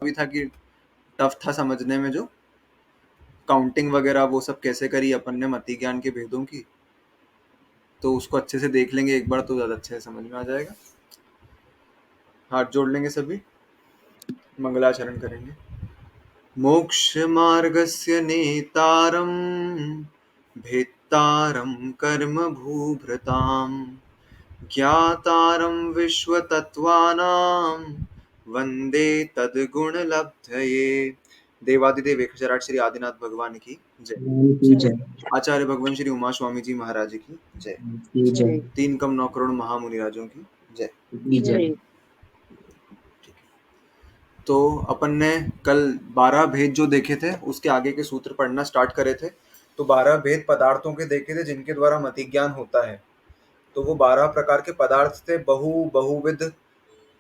भी था कि टफ था समझने में, जो काउंटिंग वगैरह वो सब कैसे करी अपन ने मति ज्ञान के भेदों की, तो उसको अच्छे से देख लेंगे एक बार तो ज़्यादा अच्छे से समझ में आ जाएगा। हाथ जोड़ लेंगे सभी, मंगलाचरण करेंगे। मोक्ष मार्गस्य नेतारं भेत्तारं कर्म भूभृतां ज्ञातारं विश्वतत्त्वानां वंदे तद्गुणलब्धये। देवादिदेव एकशराट श्री आदिनाथ भगवान की जय। की जय। आचार्य भगवान श्री उमा स्वामी जी महाराज की जय। की जय। 3 कम 9 करोड़ महामुनिराजों की जय। की जय। तो अपन ने कल 12 भेद जो देखे थे उसके आगे के सूत्र पढ़ना स्टार्ट करे थे। तो 12 भेद पदार्थों के देखे थे जिनके द्वारा मति ज्ञान होता है। तो वो 12 प्रकार के पदार्थ थे, बहुविध,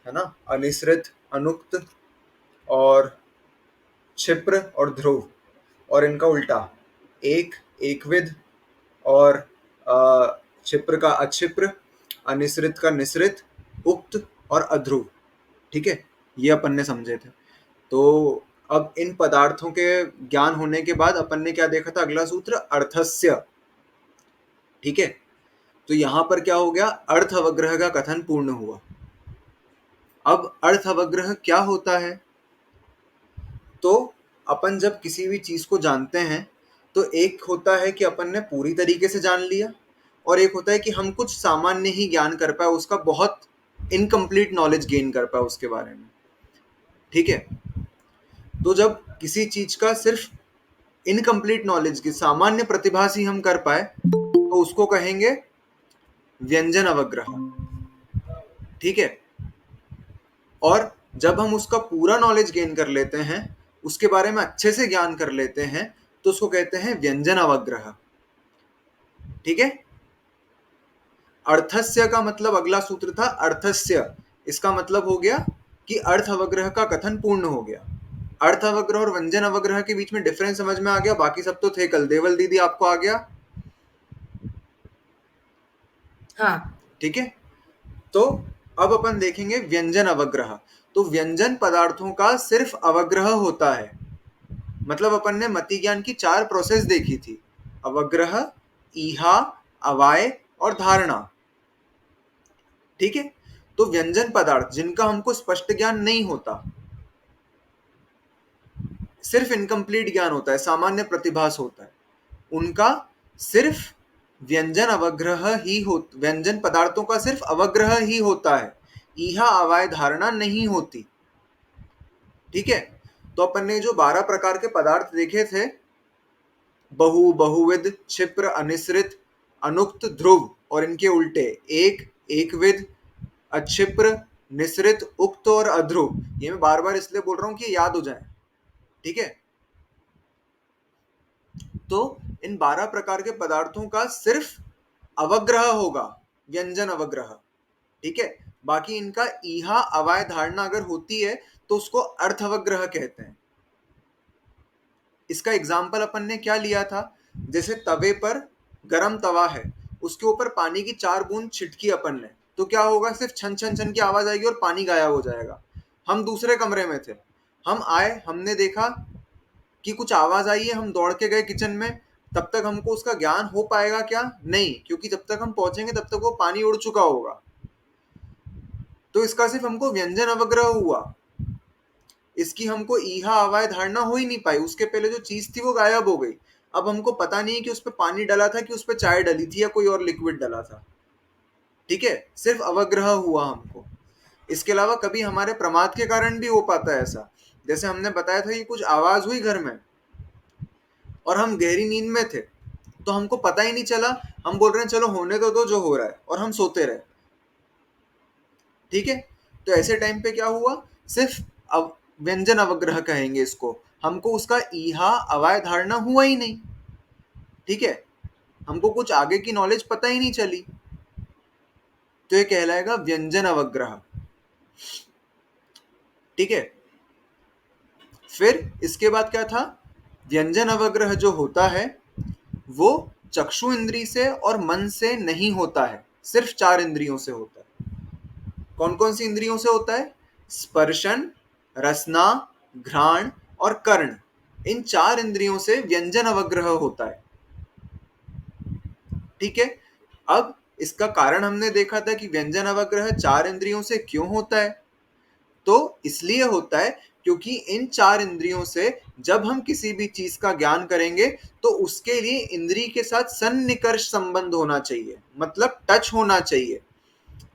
है ना, अनिश्रित, अनुक्त और क्षिप्र और ध्रुव, और इनका उल्टा एकविध और क्षिप्र का अक्षिप्र, अनिश्रित का निश्रित, उक्त और अध्रुव। ठीक है, ये अपन ने समझे थे। तो अब इन पदार्थों के ज्ञान होने के बाद अपन ने क्या देखा था, अगला सूत्र अर्थस्य। ठीक है, तो यहां पर क्या हो गया, अर्थ अवग्रह का कथन पूर्ण हुआ। अब अर्थ अवग्रह क्या होता है, तो अपन जब किसी भी चीज को जानते हैं तो एक होता है कि अपन ने पूरी तरीके से जान लिया, और एक होता है कि हम कुछ सामान्य ही ज्ञान कर पाए, उसका बहुत इनकम्प्लीट नॉलेज गेन कर पाए उसके बारे में। ठीक है, तो जब किसी चीज का सिर्फ इनकम्प्लीट नॉलेज की सामान्य प्रतिभास ही हम कर पाए तो उसको कहेंगे व्यंजन अवग्रह। ठीक है, और जब हम उसका पूरा नॉलेज गेन कर लेते हैं, उसके बारे में अच्छे से ज्ञान कर लेते हैं, तो उसको कहते हैं व्यंजन अवग्रह। ठीक है, अर्थस्य का मतलब अगला सूत्र था अर्थस्य, इसका मतलब हो गया कि अर्थ अवग्रह का कथन पूर्ण हो गया। अर्थ अवग्रह और व्यंजन अवग्रह के बीच में डिफरेंस समझ में आ गया, बाकी सब तो थे कल। देवल दीदी आपको आ गया? हाँ। ठीक है, तो अब अपन देखेंगे व्यंजन अवग्रह। तो व्यंजन पदार्थों का सिर्फ अवग्रह होता है। मतलब अपन ने मति ज्ञान की 4 प्रोसेस देखी थी, अवग्रह, ईहा, अवाय और धारणा। ठीक है, तो व्यंजन पदार्थ जिनका हमको स्पष्ट ज्ञान नहीं होता, सिर्फ इनकम्प्लीट ज्ञान होता है, सामान्य प्रतिभास होता है, उनका सिर्फ व्यंजन अवग्रह ही हो, व्यंजन पदार्थों का सिर्फ अवग्रह ही होता है, ईहा अवाय धारणा नहीं होती। ठीक है, तो अपन ने जो 12 प्रकार के पदार्थ देखे थे, बहुविध, क्षिप्र, अनिश्रित, अनुक्त, ध्रुव, और इनके उल्टे एकविध, अक्षिप्र, निश्रित, उक्त और अध्रुव। ये मैं बार बार इसलिए बोल रहा हूं कि याद हो जाए। ठीक है, तो इन 12 प्रकार के पदार्थों का सिर्फ अवग्रह होगा, व्यंजन अवग्रह। ठीक है, बाकी इनका ईहा अवाय धारणा अगर होती है तो उसको अर्थ अवग्रह कहते हैं। इसका एग्जाम्पल अपन ने क्या लिया था, जैसे तवे पर गरम तवा है, उसके ऊपर पानी की 4 बूंद छिटकी अपन ने, तो क्या होगा, सिर्फ छन छन छन की आवाज आएगी और पानी गायब हो जाएगा। हम दूसरे कमरे में थे, हम आए, हमने देखा कि कुछ आवाज आई है, हम दौड़ के गए किचन में, तब तक हमको उसका ज्ञान हो पाएगा क्या? नहीं, क्योंकि जब तक हम पहुंचेंगे तब तक वो पानी उड़ चुका होगा। तो इसका सिर्फ हमको व्यंजन अवग्रह हुआ, इसकी हमको ईहा अवाय धारणा हो ही नहीं पाई, उसके पहले जो चीज थी वो गायब हो गई। अब हमको पता नहीं है कि उस पर पानी डला था कि उस पर चाय डली थी या कोई और लिक्विड डला था। ठीक है, सिर्फ अवग्रह हुआ हमको। इसके अलावा कभी हमारे प्रमाद के कारण भी हो पाता है ऐसा, जैसे हमने बताया था कि कुछ आवाज हुई घर में और हम गहरी नींद में थे, तो हमको पता ही नहीं चला, हम बोल रहे हैं चलो होने दो जो हो रहा है, और हम सोते रहे। ठीक है, तो ऐसे टाइम पे क्या हुआ, सिर्फ व्यंजन अवग्रह कहेंगे इसको, हमको उसका ईहा अवाय धारणा हुआ ही नहीं। ठीक है, हमको कुछ आगे की नॉलेज पता ही नहीं चली, तो ये कहलाएगा व्यंजन अवग्रह। ठीक है, फिर इसके बाद क्या था, व्यंजन अवग्रह जो होता है वो चक्षु इंद्री से और मन से नहीं होता है, सिर्फ 4 इंद्रियों से होता है। कौन कौन सी इंद्रियों से होता है? स्पर्शन, रसना, घ्राण और कर्ण, इन 4 इंद्रियों से व्यंजन अवग्रह होता है। ठीक है। अब इसका कारण हमने देखा था कि व्यंजन अवग्रह 4 इंद्रियों से क्यों होता है। तो इसलिए होता है क्योंकि इन 4 इंद्रियों से जब हम किसी भी चीज का ज्ञान करेंगे तो उसके लिए इंद्री के साथ सन्निकर्ष संबंध होना चाहिए, मतलब टच होना चाहिए।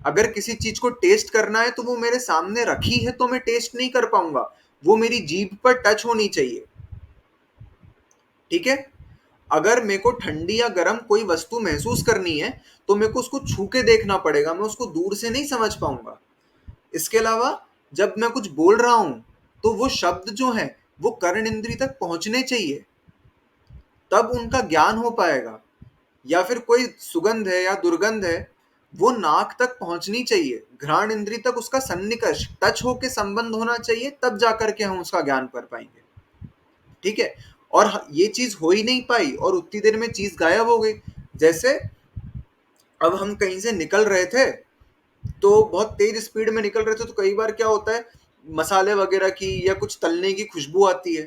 अगर किसी चीज को टेस्ट करना है तो वो मेरे सामने रखी है तो मैं टेस्ट नहीं कर पाऊंगा, वो मेरी जीभ पर टच होनी चाहिए। ठीक है। अगर मेरे को ठंडी या गर्म कोई वस्तु महसूस करनी है तो मेरे को उसको छू के देखना पड़ेगा, मैं उसको दूर से नहीं समझ पाऊंगा। इसके अलावा जब मैं कुछ बोल रहा हूं तो वो शब्द जो है वो कर्ण इंद्री तक पहुंचने चाहिए, तब उनका ज्ञान हो पाएगा। या फिर कोई सुगंध है या दुर्गंध है, वो नाक तक पहुंचनी चाहिए, घ्राण इंद्री तक उसका सन्निकर्ष टच होके संबंध होना चाहिए, तब जाकर के हम उसका ज्ञान कर पाएंगे। ठीक है। और ये चीज हो ही नहीं पाई और उतनी देर में चीज गायब हो गई। जैसे अब हम कहीं से निकल रहे थे तो बहुत तेज स्पीड में निकल रहे थे, तो कई बार क्या होता है, मसाले वगैरह की या कुछ तलने की खुशबू आती है।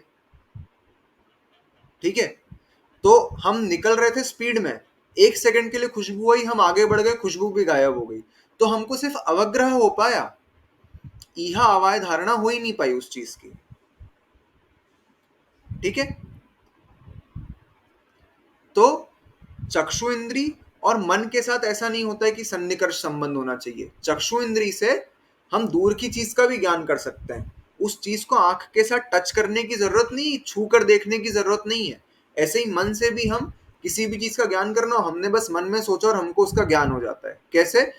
ठीक है। तो हम निकल रहे थे स्पीड में, 1 सेकंड के लिए खुशबू आई, हम आगे बढ़ गए, खुशबू भी गायब हो गई। तो हमको सिर्फ अवग्रह हो पाया, ईहा अवाय धारणा हो ही नहीं पाई उस चीज की। ठीक है। तो चक्षु इंद्री और मन के साथ ऐसा नहीं होता है कि सन्निकर्ष संबंध होना चाहिए। चक्षु इंद्री से हम दूर की चीज का भी ज्ञान कर सकते हैं, उस चीज को आंख के साथ टच करने की जरूरत नहीं, छू कर देखने की जरूरत नहीं है। ऐसे ही मन से भी हम किसी भी चीज का ज्ञान करना हो, हमने बस मन में सोचा और हमको उसका ज्ञान हो जाता है। कैसे?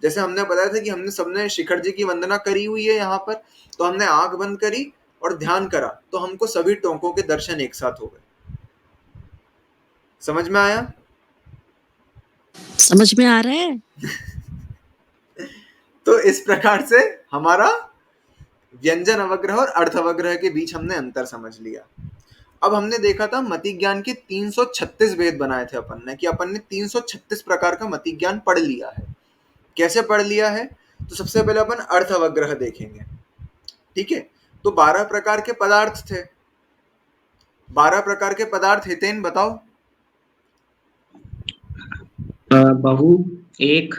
जैसे हमने बताया था कि हमने सबने शिखर जी की वंदना करी हुई है यहाँ पर, तो हमने आंख बंद करी और ध्यान करा तो हमको सभी टोंकों के दर्शन एक साथ हो गए। समझ में आया? समझ में आ रहा है। तो इस प्रकार से हमारा व्यंजन अवग्रह और अर्थ अवग्रह के बीच हमने अंतर समझ लिया। अब हमने देखा था मति ज्ञान के 336 भेद बनाए थे अपन ने, कि अपन ने 336 प्रकार का मति ज्ञान पढ़ लिया है। कैसे पढ़ लिया है? तो सबसे पहले अपन अर्थ अवग्रह देखेंगे। ठीक है। तो 12 प्रकार के पदार्थ थे। 12 प्रकार के पदार्थ हितेन बताओ। बहु, एक,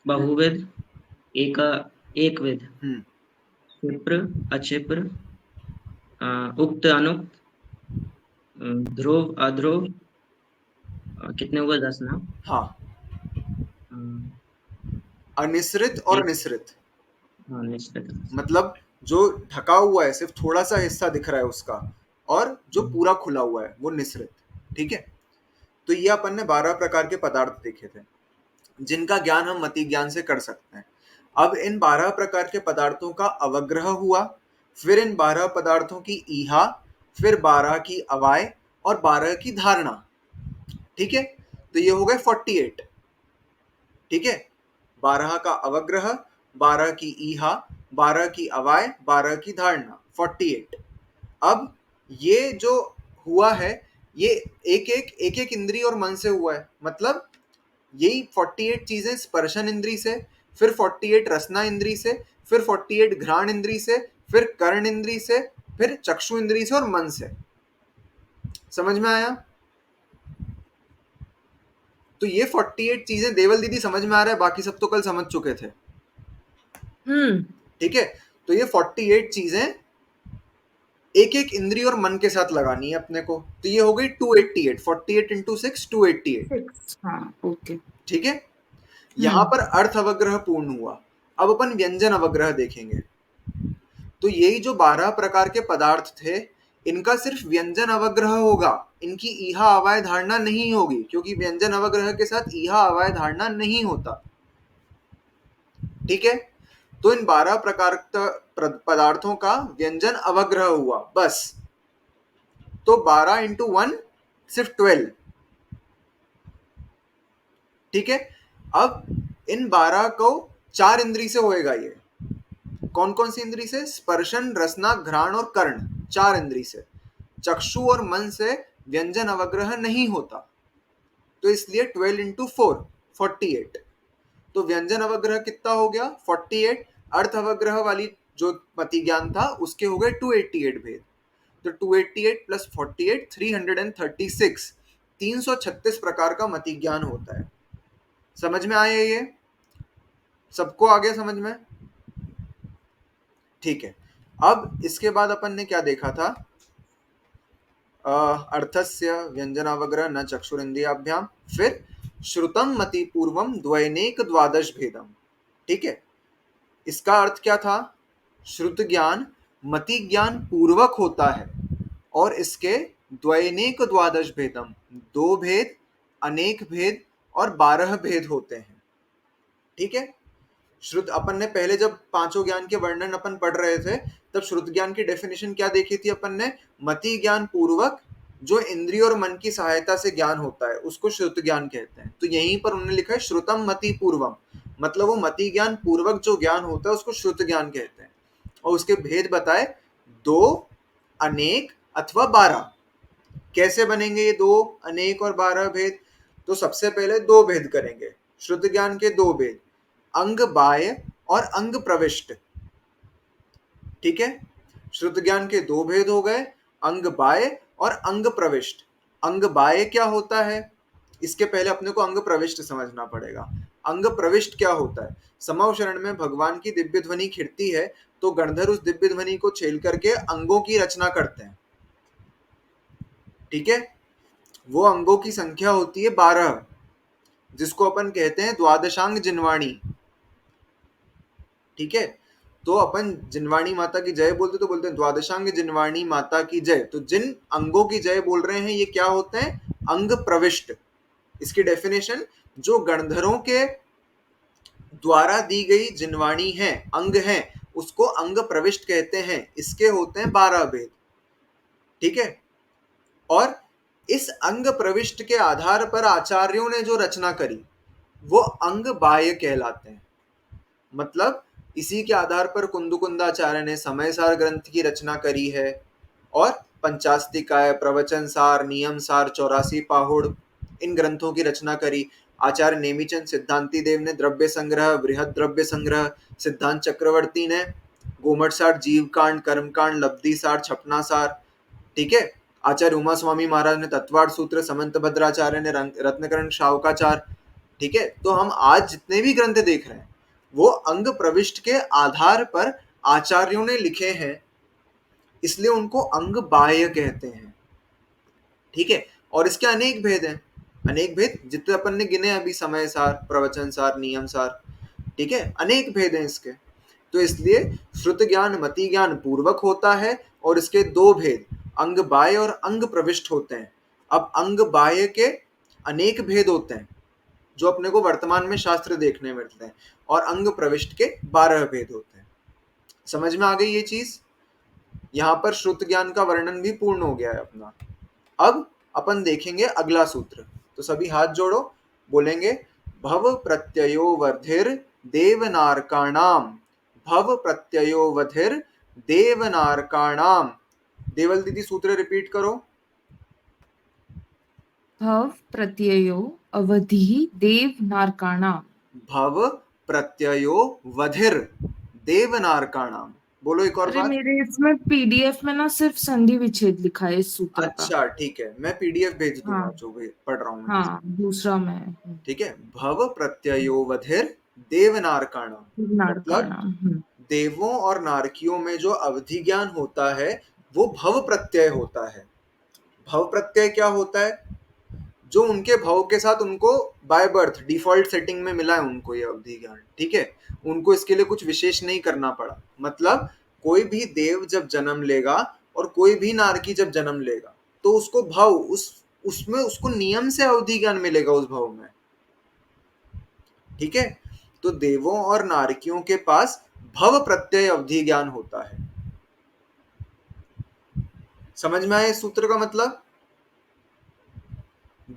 बहुविध, एक, एकविध, क्षिप्र, अक्षिप्र, उक्त, अनुक्त, ध्रुव, अध्रुव, कितने हुए? 10 ना? हाँ। अ, अनिश्रित और एक, निश्रित, हाँ, निश्चित। मतलब जो ढका हुआ है, सिर्फ थोड़ा सा हिस्सा दिख रहा है उसका, और जो पूरा खुला हुआ है वो निश्रित। ठीक है। तो ये अपन ने 12 प्रकार के पदार्थ देखे थे जिनका ज्ञान हम मति ज्ञान से कर सकते हैं। अब इन 12 प्रकार के पदार्थों का अवग्रह हुआ, फिर इन 12 पदार्थों की ईहा, फिर 12 की अवाय और 12 की धारणा। ठीक है। तो ये हो गए 48। ठीक है। 12 का अवग्रह, 12 की ईहा, 12 की अवाय, 12 की धारणा, 48। अब ये जो हुआ है ये एक एक इंद्री और मन से हुआ है, मतलब यही 48 चीजें स्पर्शन इंद्री से, फिर 48 रसना इंद्री से, फिर 48 घ्राण इंद्री से, फिर कर्ण इंद्री से, फिर चक्षु इंद्री से और मन से। समझ में आया? तो ये 48 चीजें देवल दीदी समझ में आ रहा है, बाकी सब तो कल समझ चुके थे। ठीक है। तो ये 48 चीजें एक एक इंद्री और मन के साथ लगानी है अपने को, तो ये हो गई 288, 48 इंटू 6, 288। 6, हाँ, ओके। ठीक है। यहां पर अर्थ अवग्रह पूर्ण हुआ। अब अपन व्यंजन अवग्रह देखेंगे। तो यही जो 12 प्रकार के पदार्थ थे, इनका सिर्फ व्यंजन अवग्रह होगा, इनकी ईहा अवाय धारणा नहीं होगी, क्योंकि व्यंजन अवग्रह के साथ ईहा अवाय धारणा नहीं होता। ठीक है। तो इन 12 प्रकार पदार्थों का व्यंजन अवग्रह हुआ बस। तो 12 इंटू 1 सिर्फ 12। ठीक है। अब इन 12 को 4 इंद्री से होएगा ये। कौन कौन सी इंद्री से? स्पर्शन, रसना, घ्राण और कर्ण, 4 इंद्री से। चक्षु और मन से व्यंजन अवग्रह नहीं होता, तो इसलिए 12 इंटू 4, 48। तो व्यंजन अवग्रह कितना हो गया? 48। अर्थ अवग्रह वाली जो मति ज्ञान था उसके हो गए 288 भेद। तो 288 प्लस 48 336, 336 प्रकार का मति ज्ञान होता है। समझ में आया ये? सबको आ गया समझ में? ठीक है। अब इसके बाद अपन ने क्या देखा था? अर्थस्य व्यंजनावग्रह न चक्षुरिंद्रियाभ्याम, फिर श्रुतम मति पूर्वम द्वैनेक द्वादश भेदम। ठीक है, इसका अर्थ क्या था? श्रुत ज्ञान मति ज्ञान पूर्वक होता है और इसके द्वैनेक द्वादश भेदम, 2 भेद, अनेक भेद और 12 भेद होते हैं। ठीक है, श्रुत अपन ने पहले जब पांचों ज्ञान के वर्णन अपन पढ़ रहे थे तब श्रुत ज्ञान की डेफिनेशन क्या देखी थी अपन ने? मति ज्ञान पूर्वक जो इंद्रिय और मन की सहायता से ज्ञान होता है उसको श्रुत ज्ञान कहते हैं। तो यहीं पर उन्होंने लिखा है श्रुतम मति पूर्वम, मतलब वो मति ज्ञान पूर्वक जो ज्ञान होता है उसको श्रुत ज्ञान कहते हैं। और उसके भेद बताए 2, अनेक अथवा 12। कैसे बनेंगे ये 2, अनेक और 12 भेद? तो सबसे पहले 2 भेद करेंगे। श्रुत ज्ञान के 2 भेद, अंग बाह्य और अंग प्रविष्ट। ठीक है, श्रुत ज्ञान के 2 भेद हो गए, अंग बाह्य और अंग प्रविष्ट। अंग बाह्य क्या होता है? इसके पहले अपने को अंग प्रविष्ट समझना पड़ेगा। अंग प्रविष्ट क्या होता है? समव शरण में भगवान की दिव्य ध्वनि खिड़ती है तो गणधर उस दिव्य ध्वनि को छेल करके अंगों की रचना करते हैं। ठीक है, वो अंगों की संख्या होती है 12, जिसको अपन कहते हैं द्वादशांग जिनवाणी। ठीक है, तो अपन जिनवाणी माता की जय बोलते तो बोलते हैं द्वादशांग जिनवाणी माता की जय। तो जिन अंगों की जय बोल रहे हैं ये क्या होते हैं? अंग प्रविष्ट। इसकी डेफिनेशन, जो गणधरों के द्वारा दी गई जिनवाणी है, अंग है, उसको अंग प्रविष्ट कहते हैं। इसके होते हैं 12 भेद। ठीक है, और इस अंग प्रविष्ट के आधार पर आचार्यों ने जो रचना करी वो अंग बाह्य कहलाते हैं। मतलब इसी के आधार पर कुंदुकुंदाचार्य ने समय सार ग्रंथ की रचना करी है और पंचास्तिकाय, प्रवचन सार, नियम सार, 84 पाहुड़, इन ग्रंथों की रचना करी। आचार्य नेमिचंद सिद्धांति देव ने द्रव्य संग्रह, बृहद द्रव्य संग्रह, सिद्धांत चक्रवर्ती ने गोमट सार, जीव कांड, कर्म कांड, लब्धि सार, छपना सार। ठीक है, आचार्य उमा स्वामी महाराज ने तत्वार्थ सूत्र, समंत भद्राचार्य ने रत्नकरण शावकाचार। ठीक है, तो हम आज जितने भी ग्रंथ देख रहे हैं वो अंग प्रविष्ट के आधार पर आचार्यों ने लिखे हैं, इसलिए उनको अंग बाह्य कहते हैं। ठीक है, और इसके अनेक भेद हैं। अनेक भेद जितने अपन ने गिने अभी, समय सार, प्रवचन सार, नियम सार। ठीक है, अनेक भेद हैं इसके। तो इसलिए श्रुत ज्ञान मति ज्ञान पूर्वक होता है और इसके 2 भेद, अंग बाह्य और अंग प्रविष्ट होते हैं। अब अंग बाह्य के अनेक भेद होते हैं जो अपने को वर्तमान में शास्त्र देखने मिलते हैं, और अंग प्रविष्ट के 12 भेद होते हैं। समझ में आ गई ये चीज? यहां पर श्रुत ज्ञान का वर्णन भी पूर्ण हो गया है अपना। अब अपन देखेंगे अगला सूत्र। तो सभी हाथ जोड़ो, बोलेंगे भव प्रत्ययो वर्धिर देवनारकाणाम। भव प्रत्ययो वर्धिर देवनारकाणाम। देवल दीदी सूत्र रिपीट करो। भव प्रत्ययो अवधि देवनारकाणाम। भव प्रत्ययो वधिर देवनारकाणाम। बोलो एक और अरे बार। मेरे इसमें पीडीएफ में ना सिर्फ संधि विच्छेद लिखा है इस सूत्र का। अच्छा ठीक है, मैं पीडीएफ भेज दूंगा हाँ जो भी पढ़ रहा हूँ मैं। हाँ, दूसरा मैं ठीक है, भव प्रत्ययो वधिर देवनारकाणाम, मतलब नारकाणाम। देवों और नारकियों में जो अवधि ज्ञान होता है वो भव प्रत्यय होता है। भव प्रत्यय क्या होता है? जो उनके भव के साथ उनको बाय बर्थ डिफॉल्ट सेटिंग में मिला है उनको ये अवधि ज्ञान। ठीक है, उनको इसके लिए कुछ विशेष नहीं करना पड़ा। मतलब कोई भी देव जब जन्म लेगा और कोई भी नारकी जब जन्म लेगा तो उसको भव, उसमें उसको नियम से अवधि ज्ञान मिलेगा उस भव में। ठीक है, तो देवों और नारकियों के पास भव प्रत्यय अवधि ज्ञान होता है। समझ में आया इस सूत्र का मतलब?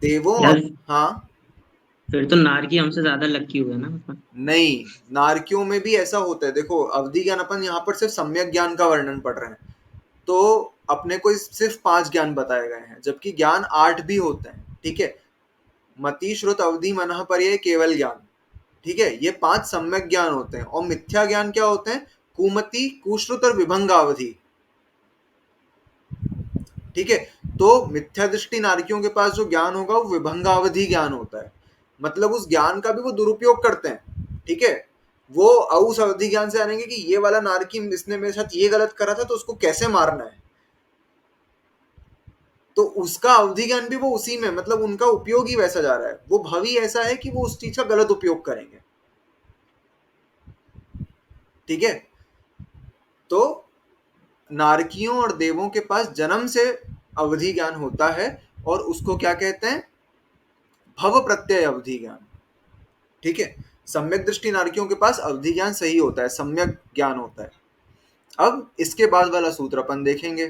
देवों यार हाँ, फिर तो नारकी हमसे ज्यादा लक्की हुए ना। नहीं, नारकियों में भी ऐसा होता है। देखो अवधि ज्ञान अपन यहाँ पर सिर्फ सम्यक ज्ञान का वर्णन पढ़ रहे हैं, तो अपने को सिर्फ 5 ज्ञान बताए गए हैं, जबकि ज्ञान 8 भी होते हैं। ठीक है, मति श्रुत अवधि मनः पर्यय केवल ज्ञान। ठीक है, ये 5 सम्यक ज्ञान होते हैं। और मिथ्या ज्ञान क्या होते हैं? कुमति, कुश्रुत और विभंगावधि। ठीक है, तो मिथ्या दृष्टि नारकियों के पास जो ज्ञान होगा वो विभंगावधि ज्ञान होता है, मतलब उस ज्ञान का भी वो दुरुपयोग करते हैं। ठीक है, वो उस अवधि ज्ञान से जानेंगे कि ये वाला नारकी, इसने मेरे साथ ये गलत करा था तो उसको कैसे मारना है, तो उसका अवधि ज्ञान भी वो उसी में, मतलब उनका उपयोग ही वैसा जा रहा है, वो भवी ऐसा है कि वो उस चीज का गलत उपयोग करेंगे। ठीक है, तो नारकियों और देवों के पास जन्म से अवधि ज्ञान होता है और उसको क्या कहते हैं, भव प्रत्यय अवधि ज्ञान। ठीक है, सम्यक दृष्टि नारकियों के पास अवधि ज्ञान सही होता है, सम्यक ज्ञान होता है। अब इसके बाद वाला सूत्र अपन देखेंगे।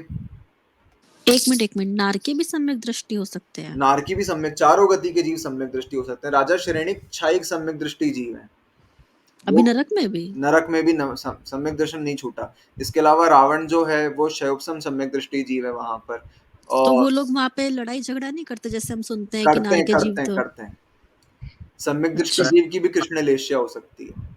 एक मिनट, नारकी भी सम्यक दृष्टि हो सकते हैं? नारकी भी सम्यक, चारों गति के जीव सम्यक दृष्टि हो सकते हैं। राजा श्रेणिक क्षायिक सम्यक दृष्टि जीव है, अभी नरक में भी? नरक में भी सम्यक दर्शन नहीं छूटा। इसके अलावा रावण जो है वो शयोपसम सम्यक दृष्टि जीव है वहां पर। तो और वो लोग वहां पे लड़ाई झगड़ा नहीं करते जैसे हम सुनते हैं कि करते नार हैं के जीव करते हैं तो? करते हैं, सम्यक दृष्टि अच्छा। जीव की भी कृष्ण लेश्या हो सकती है।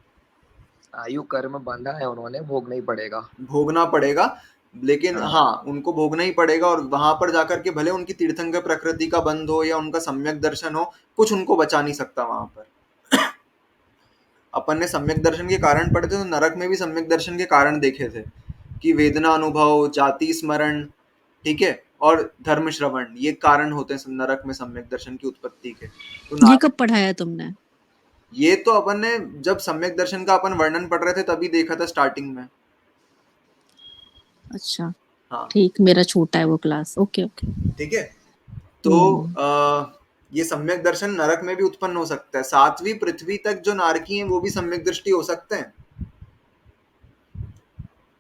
आयु कर्म बांधा है उन्होंने, भोगना ही पड़ेगा। भोगना पड़ेगा, लेकिन हाँ। हाँ उनको भोगना ही पड़ेगा, और वहां पर जाकर के भले उनकी तीर्थंकर प्रकृति का बंध हो या उनका सम्यक दर्शन हो, कुछ उनको बचा नहीं सकता वहां पर। अपन ने सम्यक दर्शन के कारण पढ़े थे, तो नरक में भी सम्यक दर्शन के कारण देखे थे कि वेदना अनुभव, जाति स्मरण, ठीक है, और धर्म श्रवण, ये कारण होते हैं नरक में सम्यक दर्शन की उत्पत्ति के। तो ये कब पढ़ाया तुमने? ये तो अपन ने जब सम्यक दर्शन का अपन वर्णन पढ़ रहे थे तभी देखा था स्टार्टिंग में। अच्छा हाँ ठीक, मेरा छोटा है वो क्लास। ओके ओके ठीक है, तो ये सम्यक दर्शन नरक में भी उत्पन्न हो सकता है। 7वीं पृथ्वी तक जो नारकी हैं वो भी सम्यक दृष्टि हो सकते हैं।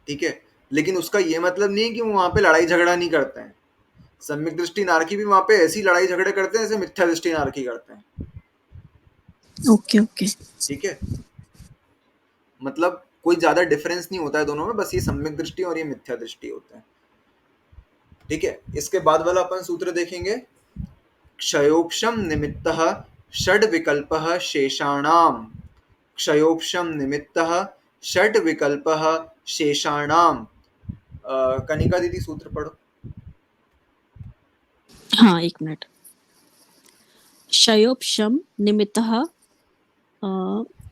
ठीक है, लेकिन उसका ये मतलब नहीं है कि वो वहां पे लड़ाई झगड़ा नहीं करते हैं। सम्यक दृष्टि नारकी भी वहां पे ऐसी लड़ाई झगड़े करते हैं जैसे मिथ्या दृष्टि नारकी करते हैं। Okay okay. ठीक है, मतलब कोई ज्यादा डिफरेंस नहीं होता है दोनों में, बस ये सम्यक दृष्टि और ये मिथ्या दृष्टि होता है। ठीक है, इसके बाद वाला अपन सूत्र देखेंगे। क्षयोक्षम निमित्तः षड विकल्पः शेषाणाम। क्षयोक्षम निमित्तः षड विकल्पः शेषाणाम। कनिका दीदी सूत्र पढ़ो। हाँ एक मिनट। क्षयोपशम निमित्तः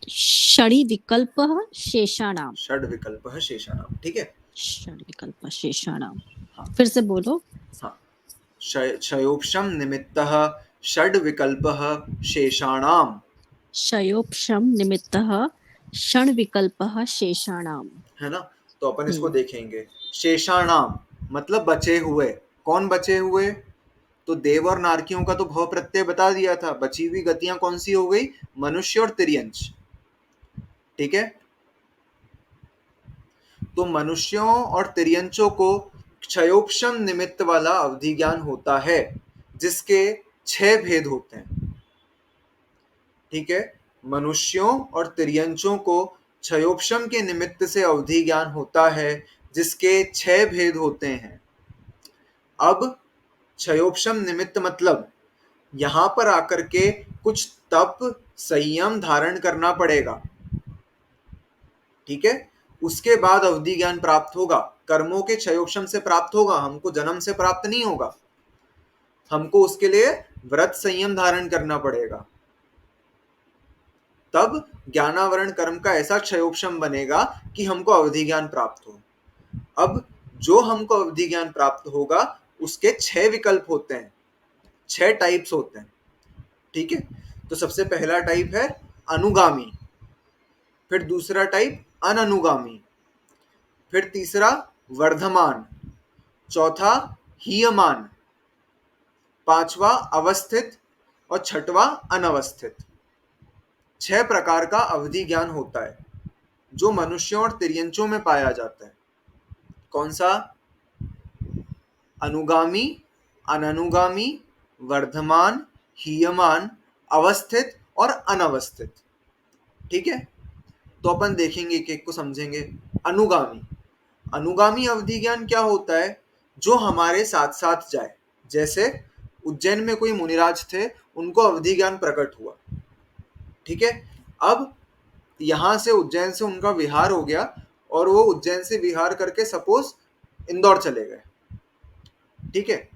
षडी विकल्पः शेषाणाम। षड विकल्पः शेषाणाम। ठीक है, षड विकल्प शेषाणाम। हाँ फिर से बोलो। हाँ, क्षयोक्षम निमित्तः षड विकल्पः शेषाणाम। क्षयोपशम निमित्तः षण विकल्पः शेषाणाम, है ना, तो अपन इसको देखेंगे। शेषाणाम मतलब बचे हुए। कौन बचे हुए? तो देव और नारकियों का तो भव प्रत्यय बता दिया था। बची हुई गतियां कौन सी हो गई? मनुष्य और तिर्यंच। ठीक है, तो मनुष्यों और तिर्यंचों को क्षयोपशम निमित्त वाला अवधि ज्ञान होता है, जिसके 6 भेद होते हैं। ठीक है, मनुष्यों और तिर्यंचों को क्षयोपशम के निमित्त से अवधि ज्ञान होता है, जिसके 6 भेद होते हैं। अब क्षयोपशम निमित्त मतलब यहां पर आकर के कुछ तप संयम धारण करना पड़ेगा। ठीक है, उसके बाद अवधि ज्ञान प्राप्त होगा। कर्मों के क्षयोपशम से प्राप्त होगा, हमको जन्म से प्राप्त नहीं होगा। हमको उसके लिए व्रत संयम धारण करना पड़ेगा, तब ज्ञानावरण कर्म का ऐसा क्षयोपशम बनेगा कि हमको अवधि ज्ञान प्राप्त हो। अब जो हमको अवधि ज्ञान प्राप्त होगा उसके 6 विकल्प होते हैं, 6 टाइप्स होते हैं। ठीक है, तो सबसे पहला टाइप है अनुगामी, फिर दूसरा टाइप अननुगामी, फिर तीसरा वर्धमान, चौथा हीयमान, पांचवा अवस्थित और छठवा अनवस्थित। 6 प्रकार का अवधि ज्ञान होता है जो मनुष्यों और तिर्यंचों में पाया जाता है। कौन सा? अनुगामी, अननुगामी, वर्धमान, हीयमान, अवस्थित और अनवस्थित। ठीक है, तो अपन देखेंगे एक एक को समझेंगे। अनुगामी, अनुगामी अवधि ज्ञान क्या होता है? जो हमारे साथ साथ जाए। जैसे उज्जैन में कोई मुनिराज थे, उनको अवधि ज्ञान प्रकट हुआ। ठीक है, अब यहां से उज्जैन से उनका विहार हो गया, और वो उज्जैन से विहार करके सपोज इंदौर चले गए, ठीक है।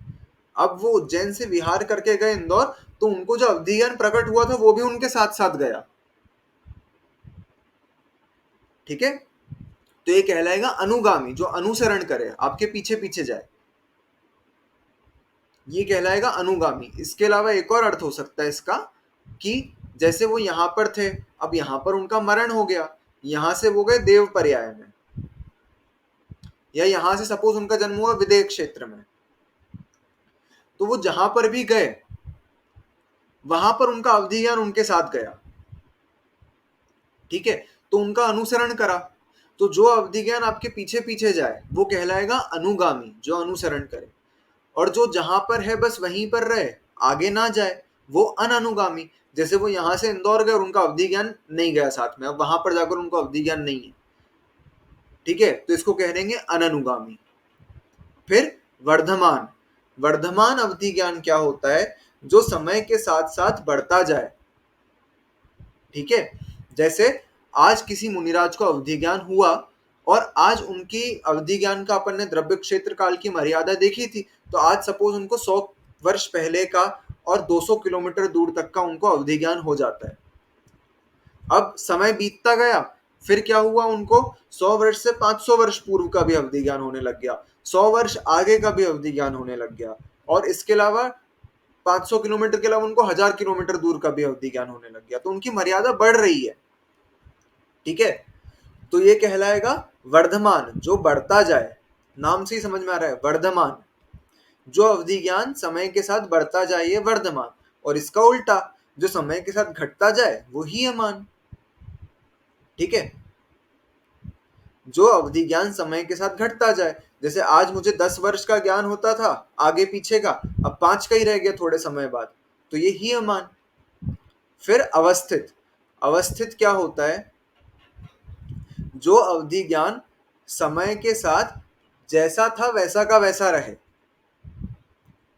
अब वो उज्जैन से विहार करके गए इंदौर, तो उनको जो अवधि ज्ञान प्रकट हुआ था वो भी उनके साथ साथ गया, ठीक है। तो ये कहलाएगा अनुगामी, जो अनुसरण करे, आपके पीछे पीछे जाए, ये कहलाएगा अनुगामी। इसके अलावा एक और अर्थ हो सकता है इसका कि जैसे वो यहां पर थे, अब यहां पर उनका मरण हो गया, यहां से वो गए देव पर्याय में, या यहां से सपोज उनका जन्म हुआ विदेह क्षेत्र में, तो वो जहां पर भी गए वहां पर उनका अवधि ज्ञान उनके साथ गया, ठीक है। तो उनका अनुसरण करा, तो जो अवधि ज्ञान आपके पीछे पीछे जाए वो कहलाएगा अनुगामी, जो अनुसरण करे। और जो जहां पर है बस वहीं पर रहे, आगे ना जाए, वो अननुगामी। जैसे वो यहां से इंदौर गए और उनका अवधि ज्ञान नहीं गया साथ में, अब वहां पर जाकर उनको अवधि ज्ञान नहीं है, ठीक है, तो इसको कह देंगे अननुगामी। फिर वर्धमान, वर्धमान अवधि ज्ञान क्या होता है? जो समय के साथ साथ बढ़ता जाए, ठीक है। जैसे आज किसी मुनिराज को अवधि ज्ञान हुआ और आज उनकी अवधि ज्ञान का अपन ने द्रव्य क्षेत्र काल की मर्यादा देखी थी, तो आज सपोज उनको 100 वर्ष पहले का और 200 किलोमीटर दूर तक का उनको अवधि ज्ञान हो जाता है। अब समय बीतता गया, फिर क्या हुआ, उनको 100 वर्ष से 500 वर्ष पूर्व का भी अवधि ज्ञान होने लग गया, 100 वर्ष आगे का भी अवधि ज्ञान होने लग गया, और इसके अलावा 500 किलोमीटर के अलावा उनको 1000 किलोमीटर दूर का भी अवधि ज्ञान होने लग गया। तो उनकी मर्यादा बढ़ रही है, ठीक है। तो ये कहलाएगा वर्धमान, जो बढ़ता जाए, नाम से ही समझ में आ रहा है, वर्धमान, जो अवधि ज्ञान समय के साथ बढ़ता जाए ये वर्धमान, और इसका उल्टा जो समय के साथ घटता जाए वो हीयमान, ठीक है। जो अवधि ज्ञान समय के साथ घटता जाए, जैसे आज मुझे 10 वर्ष का ज्ञान होता था आगे पीछे का, अब 5 का ही रह गया थोड़े समय बाद, तो ये हीयमान। फिर अवस्थित, अवस्थित क्या होता है? जो अवधि ज्ञान समय के साथ जैसा था वैसा का वैसा रहे,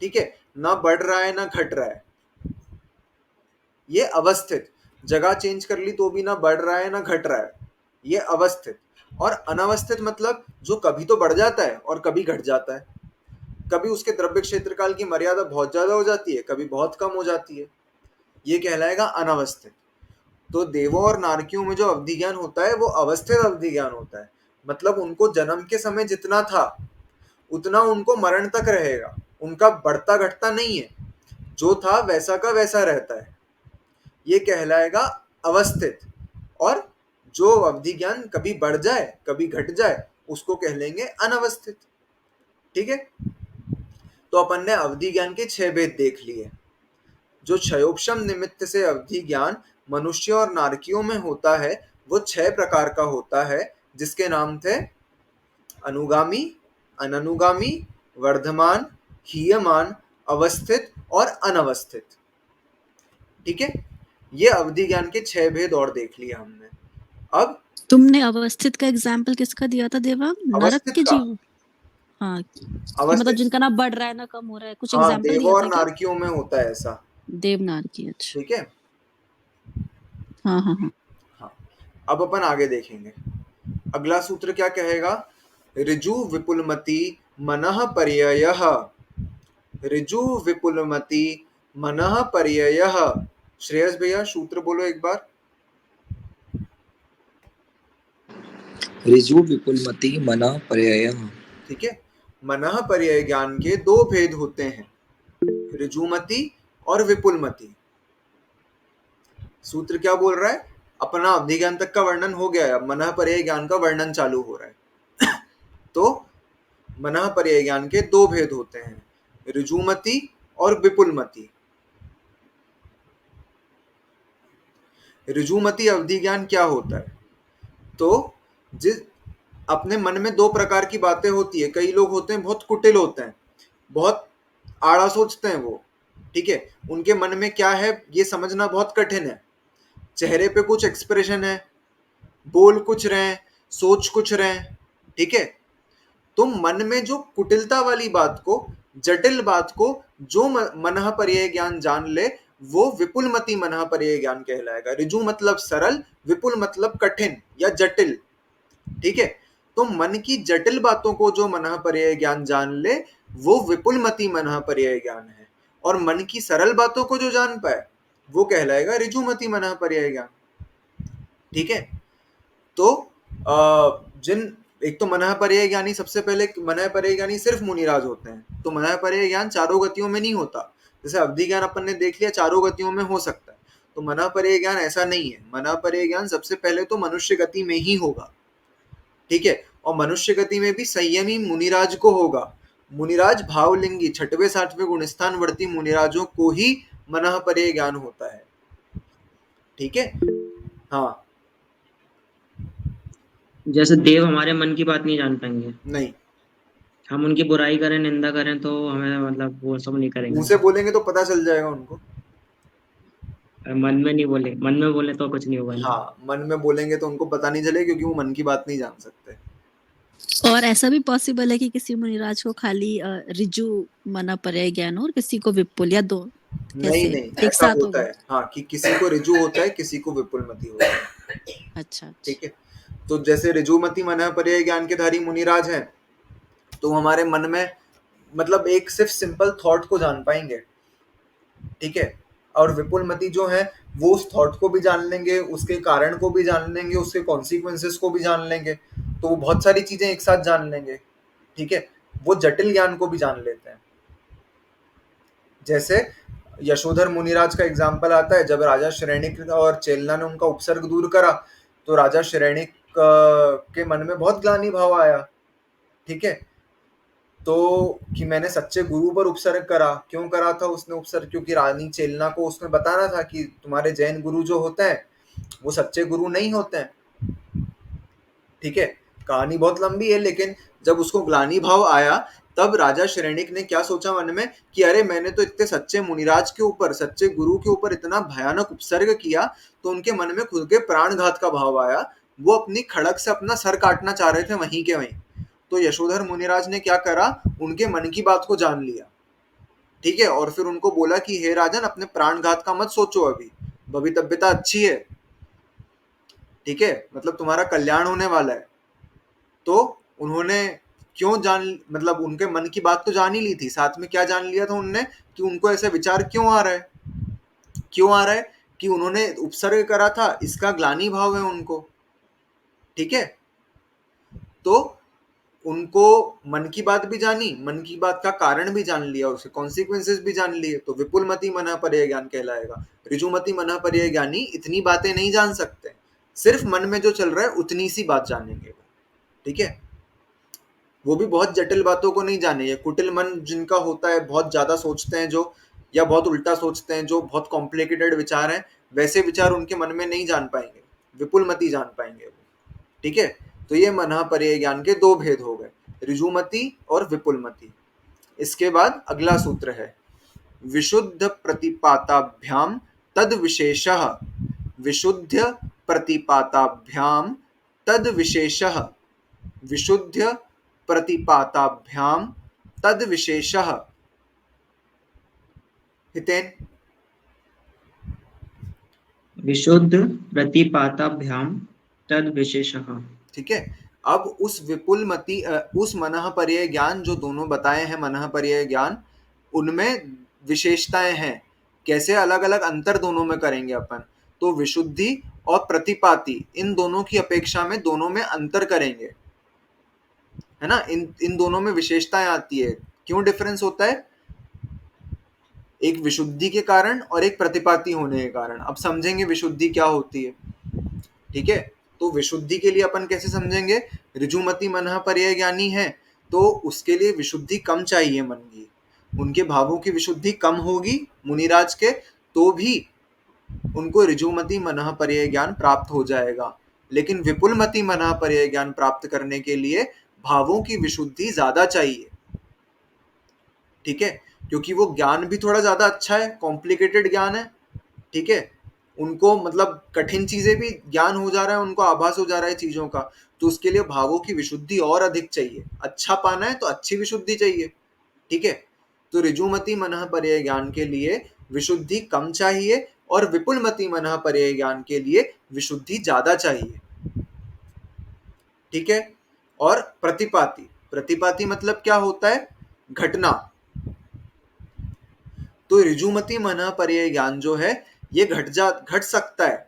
ठीक है, ना बढ़ रहा है ना घट रहा है, ये अवस्थित। जगह चेंज कर ली तो भी ना बढ़ रहा है ना घट रहा है, ये अवस्थित। और अनवस्थित मतलब जो कभी तो बढ़ जाता है और कभी घट जाता है, कभी उसके द्रव्य क्षेत्र काल की मर्यादा बहुत ज्यादा हो जाती है, कभी बहुत कम हो जाती है, ये कहलाएगा अनवस्थित। तो देवों और नारकियों में जो अवधि ज्ञान होता है वो अवस्थित अवधि ज्ञान होता है, मतलब उनको जन्म के समय जितना था उतना उनको मरण तक रहेगा, उनका बढ़ता घटता नहीं है, जो था वैसा का वैसा रहता है, ये कहलाएगा अवस्थित। और जो अवधि ज्ञान कभी बढ़ जाए कभी घट जाए उसको कह लेंगे अनवस्थित, ठीक है। तो अपन ने अवधि ज्ञान के 6 भेद देख लिए। जो क्षयोपशम निमित्त से अवधि ज्ञान मनुष्य और नारकियों में होता है वो 6 प्रकार का होता है, जिसके नाम थे अनुगामी, अननुगामी, वर्धमान, हीयमान, अवस्थित और अनवस्थित, ठीक है। ये अवधि ज्ञान के 6 भेद और देख लिए हमने। अब तुमने अवस्थित का एग्जाम्पल किसका दिया था देवा? नरक अवस्थित के का, जीव? हाँ, मतलब अवस्थित, जिनका ना बढ़ रहा है ना कम हो रहा है, कुछ हाँ, एग्जाम्पल देव दिया और था क्या? नारकियों में होता है ऐसा, देवनार की, अच्छा, ठीक है। हाँ हाँ हाँ। हाँ, अब अपन आगे देखेंगे। अगला सूत्र क्या कहेगा? ऋजु विपुलमति मनः पर्ययः, ऋजु विपुलमति मनः पर्ययः। श्रेयस भैया सूत्र बोलो एक बार। ऋजु विपुलमति मनः पर्ययः, ठीक है, मनः पर्यय ज्ञान के 2 भेद होते हैं, ऋजुमति और विपुलमति। सूत्र क्या बोल रहा है? अपना अवधि ज्ञान तक का वर्णन हो गया है, अब मनः पर्यय ज्ञान का वर्णन चालू हो रहा है। तो मनः पर्यय ज्ञान के 2 भेद होते हैं, ऋजुमति और विपुलमति। ऋजुमति अवधि ज्ञान क्या होता है? तो जिस अपने मन में 2 प्रकार की बातें होती है, कई लोग होते हैं बहुत कुटिल होते हैं, बहुत आड़ा सोचते हैं वो, ठीक है, उनके मन में क्या है ये समझना बहुत कठिन है, चेहरे पे कुछ एक्सप्रेशन है, बोल कुछ रहे हैं, सोच कुछ रहे हैं, ठीक है। तुम मन में जो कुटिलता वाली बात को, जटिल बात को जो मनः पर्यय ज्ञान जान ले वो विपुलमति मनः पर्यय ज्ञान कहलाएगा। ऋजु मतलब सरल, विपुल मतलब कठिन या जटिल, ठीक है। तो मन की जटिल बातों को जो मनः पर्यय ज्ञान जान ले वो विपुलमति मनः पर्यय ज्ञान है, और मन की सरल बातों को जो जान पाए वो कहलाएगा ऋजुमति मनः पर्यय ज्ञान। ठीक है, तो जिन एक तो मनः पर्यय ज्ञानी, सबसे पहले मनः पर्यय ज्ञानी सिर्फ मुनिराज होते हैं, तो मनः पर्यय ज्ञान चारों गतियों में नहीं होता। जैसे अवधि ज्ञान अपन ने देख लिया चारों गतियों में हो सकता है, तो मनः पर्यय ज्ञान ऐसा नहीं है। मनः पर्यय ज्ञान सबसे पहले तो मनुष्य गति में ही होगा। ठीक है, और मनुष्य गति में भी संयमी मुनिराज को होगा। मुनिराज भावलिंगी छठवें सातवें गुणस्थान वर्ती मुनिराजों को ही मनः पर्यय ज्ञान होता है। ठीक है, हाँ, जैसे देव हमारे मन की बात नहीं जान पाएंगे, नहीं, हम उनकी बुराई करें निंदा करें तो हमें मतलब वो सब नहीं मुंह करेंगे। से बोलेंगे तो पता चल जाएगा उनको। मन में नहीं बोले, मन में बोले तो कुछ नहीं होगा ना। हाँ, मन में बोलेंगे तो उनको पता नहीं चलेगा, क्योंकि वो मन की बात नहीं जान सकते। और ऐसा भी पॉसिबल है कि किसी मुनिराज को खाली ऋजु मना पर्याय ज्ञान हो और किसी को विपुल, या दो नहीं कैसे नहीं, एक ऐसा साथ होता होगा? है, हाँ, कि किसी को ऋजु होता है, किसी को विपुलमति होता है। अच्छा अच्छा। ठीक है, तो जैसे ऋजुमति मनः पर्यय ज्ञान के धारी मुनिराज हैं, तो हमारे मन में मतलब एक सिर्फ सिंपल थॉट को जान पाएंगे। ठीक है, और विपुलमति जो है वो उस थॉट को भी जान लेंगे, उसके कारण को भी जान लेंगे, उसके कॉन्सिक्वेंसेस को भी जान लेंगे, तो वो बहुत सारी चीजें एक साथ जान लेंगे। ठीक है, वो जटिल ज्ञान को भी जान लेते हैं। जैसे यशोधर मुनिराज का एग्जाम्पल आता है, जब राजा श्रेणिक और चेलना ने उनका उपसर्ग दूर करा तो राजा श्रेणिक के मन में बहुत ग्लानि भाव आया। ठीक है, तो कि मैंने सच्चे गुरु पर उपसर्ग करा। क्यों करा था उसने उपसर्ग? क्योंकि रानी चेलना को उसने बताना था कि तुम्हारे जैन गुरु जो होते हैं वो सच्चे गुरु नहीं होते हैं। ठीक है, कहानी बहुत लंबी है, लेकिन जब उसको ग्लानि भाव आया तब राजा श्रेणिक ने क्या सोचा मन में कि अरे मैंने तो इतने सच्चे मुनिराज के ऊपर, सच्चे गुरु के ऊपर इतना भयानक उपसर्ग किया, तो उनके मन में खुद के प्राणघात का भाव आया। वो अपनी खड़क से अपना सर काटना चाह रहे थे वहीं के वहीं। तो यशोधर मुनिराज ने क्या करा, उनके मन की बात को जान लिया। ठीक है, और फिर उनको बोला कि हे राजन, अपने प्राणघात का मत सोचो, अभी भवितव्यता अच्छी है। ठीक है, मतलब तुम्हारा कल्याण होने वाला है। तो उन्होंने क्यों जान, मतलब उनके मन की बात तो जान ही ली थी, साथ में क्या जान लिया था उनने कि उनको ऐसे विचार क्यों आ रहा है, क्यों आ रहा है कि उन्होंने उपसर्ग करा था, इसका ग्लानि भाव है उनको। ठीक है, तो उनको मन की बात भी जानी, मन की बात का कारण भी जान लिया, उसके कॉन्सिक्वेंसेस भी जान लिए, तो विपुलमति मनः पर्यय ज्ञान कहलाएगा। ऋजुमति मनः पर्यय ज्ञानी इतनी बातें नहीं जान सकते, सिर्फ मन में जो चल रहा है उतनी सी बात जानेंगे। ठीक है, वो भी बहुत जटिल बातों को नहीं जाने। ये कुटिल मन जिनका होता है, बहुत ज्यादा सोचते हैं जो, या बहुत उल्टा सोचते हैं जो, बहुत कॉम्प्लिकेटेड विचार हैं, वैसे विचार उनके मन में नहीं जान पाएंगे, विपुलमति जान पाएंगे वो। ठीक है, तो ये मनः पर्यय ज्ञान के दो भेद हो गए, ऋजुमति और विपुलमति। इसके बाद अगला सूत्र है विशुद्ध प्रतिपाताभ्याम तद विशेषः। विशुद्ध प्रतिपाताभ्याम तद विशेषः। विशुद्ध प्रतिपाताभ्याम तद विशेषः। हितेन, विशुद्ध प्रतिपाताभ्याम तद विशेषः। ठीक है, अब उस विपुलमति उस मनः पर्यय ज्ञान जो दोनों बताए हैं मनः पर्यय ज्ञान, उनमें विशेषताएं हैं। कैसे अलग अलग अंतर दोनों में करेंगे अपन, तो विशुद्धि और प्रतिपाति इन दोनों की अपेक्षा में दोनों में अंतर करेंगे, है ना। इन दोनों में विशेषताएं आती है। क्यों डिफरेंस होता है? एक विशुद्धि के कारण और एक प्रतिपाति होने के कारण। अब समझेंगे विशुद्धि क्या होती है। ठीक है, तो विशुद्धि के लिए अपन कैसे समझेंगे, ऋजुमति मनः पर्यय ज्ञानी है तो उसके लिए विशुद्धि कम चाहिए मन की, उनके भावों की विशुद्धि कम होगी मुनिराज के, तो भी उनको ऋजुमति मनः पर्यय ज्ञान प्राप्त हो जाएगा। लेकिन विपुलमति मनः पर्यय ज्ञान प्राप्त करने के लिए भावों की विशुद्धि ज्यादा चाहिए। ठीक है, क्योंकि वो ज्ञान भी थोड़ा ज्यादा अच्छा है, कॉम्प्लिकेटेड ज्ञान है। ठीक है, उनको मतलब कठिन चीजें भी ज्ञान हो जा रहा है, उनको आभास हो जा रहा है चीजों का, तो उसके लिए भावों की विशुद्धि और अधिक चाहिए। अच्छा पाना है तो अच्छी विशुद्धि चाहिए। ठीक है, तो ऋजुमति मनः पर्यय ज्ञान के लिए विशुद्धि कम चाहिए और विपुलमति मनः पर्यय ज्ञान के लिए विशुद्धि ज्यादा चाहिए। ठीक है, और प्रतिपाती। प्रतिपाती मतलब क्या होता है? घटना। तो ऋजुमति मनः पर्यय ज्ञान जो है ये घट सकता है,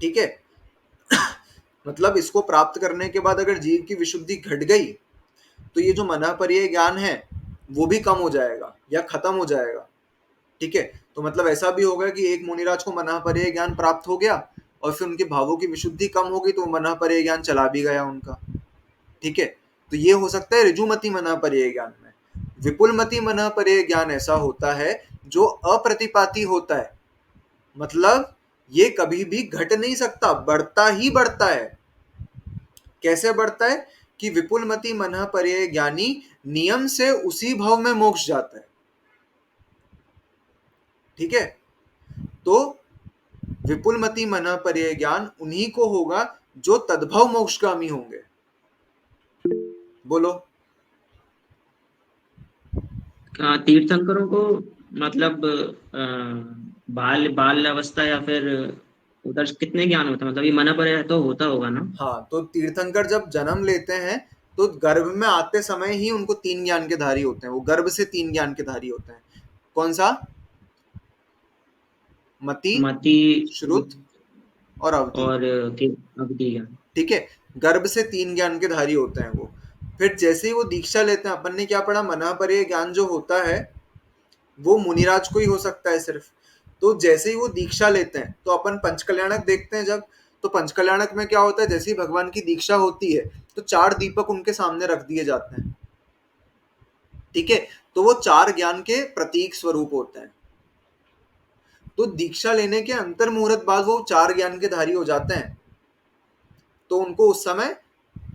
ठीक है। मतलब इसको प्राप्त करने के बाद अगर जीव की विशुद्धि घट गई तो ये जो मनः पर्यय ज्ञान है वो भी कम हो जाएगा या खत्म हो जाएगा, ठीक है। तो मतलब ऐसा भी होगा कि एक मुनिराज को मनः पर्यय ज्ञान प्राप्त हो गया और फिर उनके भावों की विशुद्धि कम हो गई तो मनः पर्यय ज्ञान चला भी गया उनका, ठीक है। तो ये हो सकता है ऋजुमति मनः पर्यय ज्ञान में। विपुलमति मनः पर्यय ज्ञान ऐसा होता है जो अप्रतिपाती होता है, मतलब ये कभी भी घट नहीं सकता, बढ़ता ही बढ़ता है। कैसे बढ़ता है? कि विपुलमति मनः पर्यय ज्ञानी नियम से उसी भाव में मोक्ष जाता है, ठीक है। तो विपुलमति मनः पर्यय ज्ञान उन्हीं को होगा जो तद्भव मोक्षगामी होंगे। बोलो। तीर्थंकरों को मतलब बाल बाल अवस्था या फिर उधर कितने ज्ञान होता है, मतलब ये मना पर तो होता होगा ना? हाँ, तो तीर्थंकर जब जन्म लेते हैं तो गर्भ में आते समय ही उनको 3 ज्ञान के धारी होते हैं, वो गर्भ से 3 ज्ञान के धारी होते हैं। कौन सा? मति, मति, श्रुत और अवधि, और अवधि ज्ञान, ठीक है। गर्भ से 3 ज्ञान के धारी होते हैं वो। फिर जैसे ही वो दीक्षा लेते हैं, अपन ने क्या पढ़ा, मनः पर्यय ज्ञान जो होता है वो मुनिराज को ही हो सकता है सिर्फ। तो जैसे ही वो दीक्षा लेते हैं तो अपन पंचकल्याणक देखते हैं जब, तो पंचकल्याणक में क्या होता है, जैसे ही भगवान की दीक्षा होती है तो 4 दीपक उनके सामने रख दिए जाते हैं, ठीक है। तो वो 4 ज्ञान के प्रतीक स्वरूप होते हैं। तो दीक्षा लेने के अंतर मुहूर्त बाद वो 4 ज्ञान के धारी हो जाते हैं। तो उनको उस समय